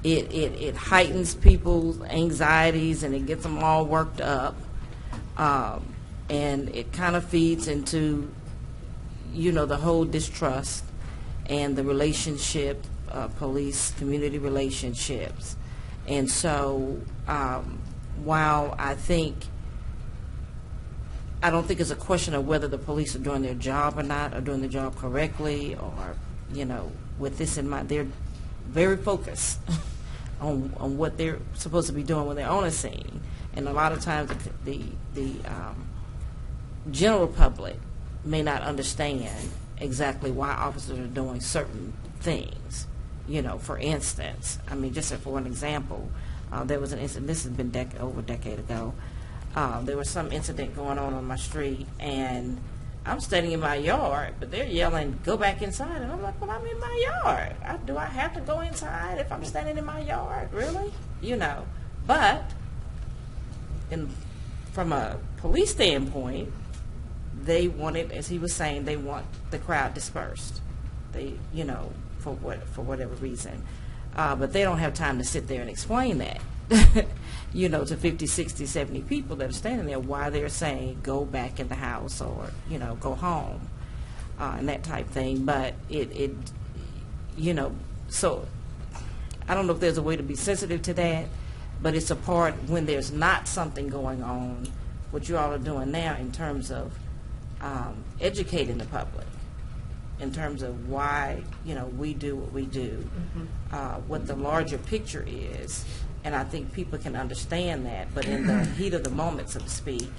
It heightens people's anxieties and it gets them all worked up. And it kind of feeds into, the whole distrust and the relationship, police-community relationships. And so while I don't think it's a question of whether the police are doing their job or not, or doing the job correctly, or, with this in mind, they're very focused on what they're supposed to be doing when they're on a scene. And a lot of times the general public may not understand exactly why officers are doing certain things. For instance, just for an example, there was an incident, this has been over a decade ago, there was some incident going on my street, and I'm standing in my yard, but they're yelling, "Go back inside," and I'm like, "Well, I'm in my yard. Do I have to go inside if I'm standing in my yard? Really?" But from a police standpoint, they wanted, as he was saying, they want the crowd dispersed. They, for whatever reason. But they don't have time to sit there and explain that, to 50, 60, 70 people that are standing there why they're saying go back in the house or, go home and that type thing. But so I don't know if there's a way to be sensitive to that, but it's a part when there's not something going on, what you all are doing now in terms of educating the public in terms of why we do what we do, what the larger picture is, and I think people can understand that. But in the heat of the moment, so to speak,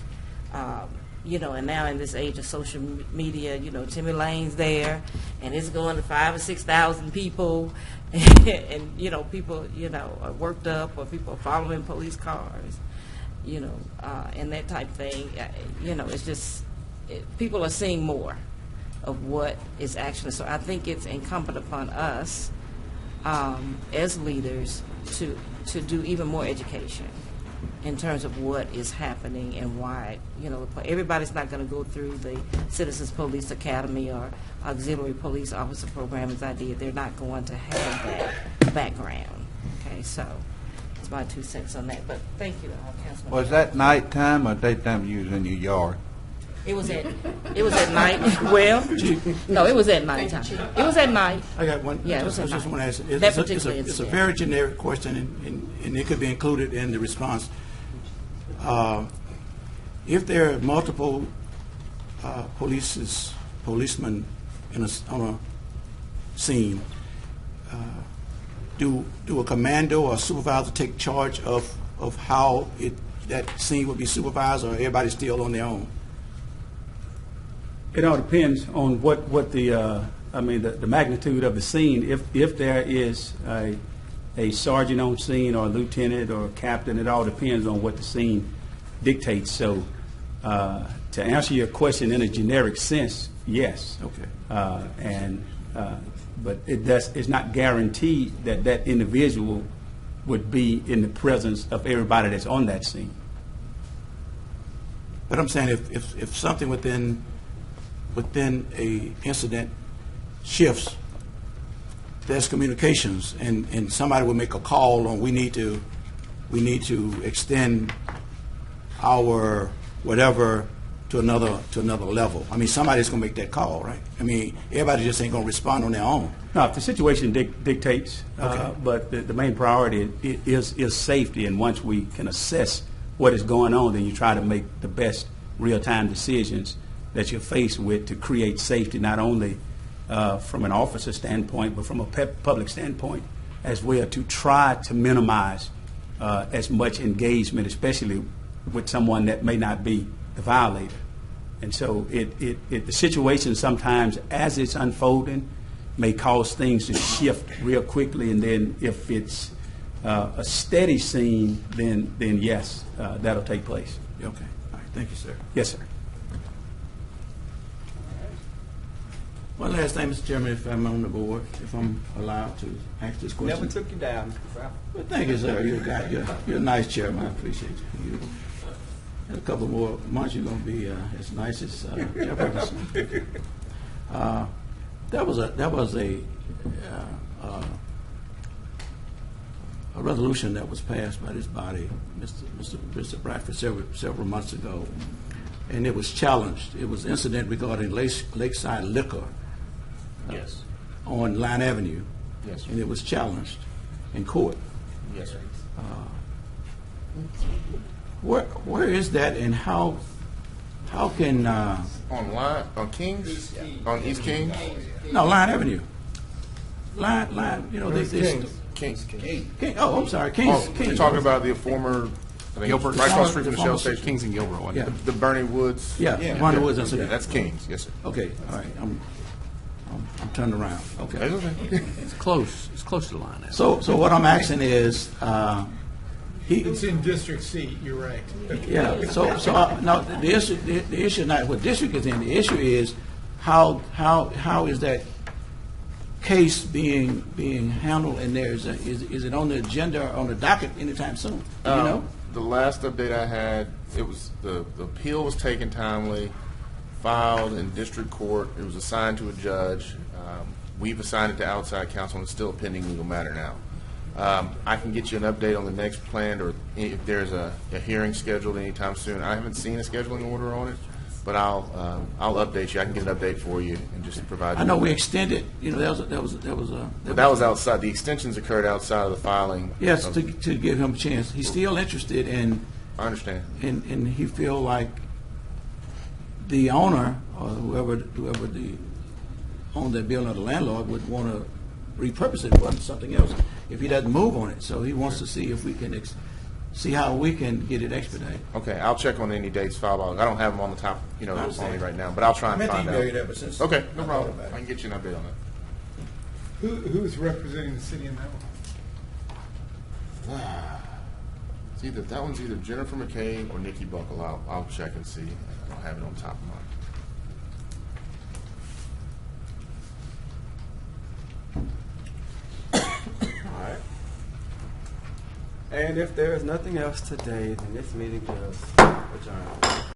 and now in this age of social media, Timmy Lane's there, and it's going to 5,000 or 6,000 people, and people are worked up, or people are following police cars, and that type thing. It's just people are seeing more of what is actually. So I think it's incumbent upon us as leaders to do even more education in terms of what is happening and why. Everybody's not going to go through the Citizens Police Academy or Auxiliary Police Officer program as I did. They're not going to have that background. Okay, so it's my 2 cents on that. But thank you, Councilman. Was that nighttime or daytime you was in your yard? It was at night. Well, no, it was at nighttime. It was at night. I got one. Yeah, it was I at just night. want to ask. It's a incident. very generic question, and it could be included in the response. If there are multiple policemen on a scene, do a commando or a supervisor take charge of how that scene would be supervised, or everybody's still on their own? It all depends on what the magnitude of the scene. If there is a sergeant on scene or a lieutenant or a captain, it all depends on what the scene dictates. So to answer your question in a generic sense, yes. Okay. But it's not guaranteed that individual would be in the presence of everybody that's on that scene. But I'm saying if something within a incident shifts, there's communications, and somebody will make a call on we need to extend our whatever to another level. Somebody's going to make that call, right? Everybody just ain't going to respond on their own. No, if the situation dictates, Okay. But the main priority is safety, and once we can assess what is going on, then you try to make the best real-time decisions that you're faced with to create safety, not only from an officer standpoint, but from a public standpoint as well, to try to minimize as much engagement, especially with someone that may not be the violator. And so the situation sometimes, as it's unfolding, may cause things to shift real quickly, and then if it's a steady scene, then yes, that'll take place. Okay. All right. Thank you, sir. Yes, sir. One last thing, Mr. Chairman, if I'm on the board, if I'm allowed to ask this question. Never took you down, Mr. South. Well, thank you, sir. You're a nice chairman. I appreciate you. In a couple more months, you're going to be as nice as Jefferson. That was a resolution that was passed by this body, Mr. Bradford, several months ago, and it was challenged. It was incident regarding Lakeside Liquor. Yes. On Line Avenue. Yes, sir. And it was challenged in court. Yes, sir. Where is that, and how can On Kings? On East Kings? no Line Avenue? Line. You know Kings. King, oh, I'm sorry, Kings. Oh, Kings. you're talking about the former Gilbert. right across the street from the Former Shell Station. Kings and Gilbert, wasn't Yeah. it? The Bernie Woods. Yeah, Bernie Woods incident. That's Kings. Yes, sir. Okay, all right. I'm turned around. Okay. That's okay. It's close. It's close to the line. So what I'm asking is, It's in District C, you're right. yeah. So now the issue not what district is in. The issue is how is that case being handled, and is it on the agenda or on the docket anytime soon? Do you know? The last update I had, it was the appeal was taken timely, filed in district court. It was assigned to a judge. We've assigned it to outside counsel, and it's still a pending legal matter now. I can get you an update on the next plan, or if there's a hearing scheduled anytime soon. I haven't seen a scheduling order on it, but I'll update you. I can get an update for you and just provide you. I know we extended. You know, That was outside. The extensions occurred outside of the filing. Yes, to give him a chance. He's still interested in. I understand. And he feel like the owner or whoever the owned that building or the landlord would want to repurpose it for something else if he doesn't move on it. So he wants to see if we can see how we can get it expedited. Okay, I'll check on any dates filed. I don't have them on the top, on me right now, but I'll try and find out. Ever since Okay, no problem. I can get you an update on that. Who's representing the city in that one? It's either that one's either Jennifer McKay or Nikki Buckle. I'll check and see. I don't have it on top of mine. All right. And if there is nothing else today, then this meeting is adjourned.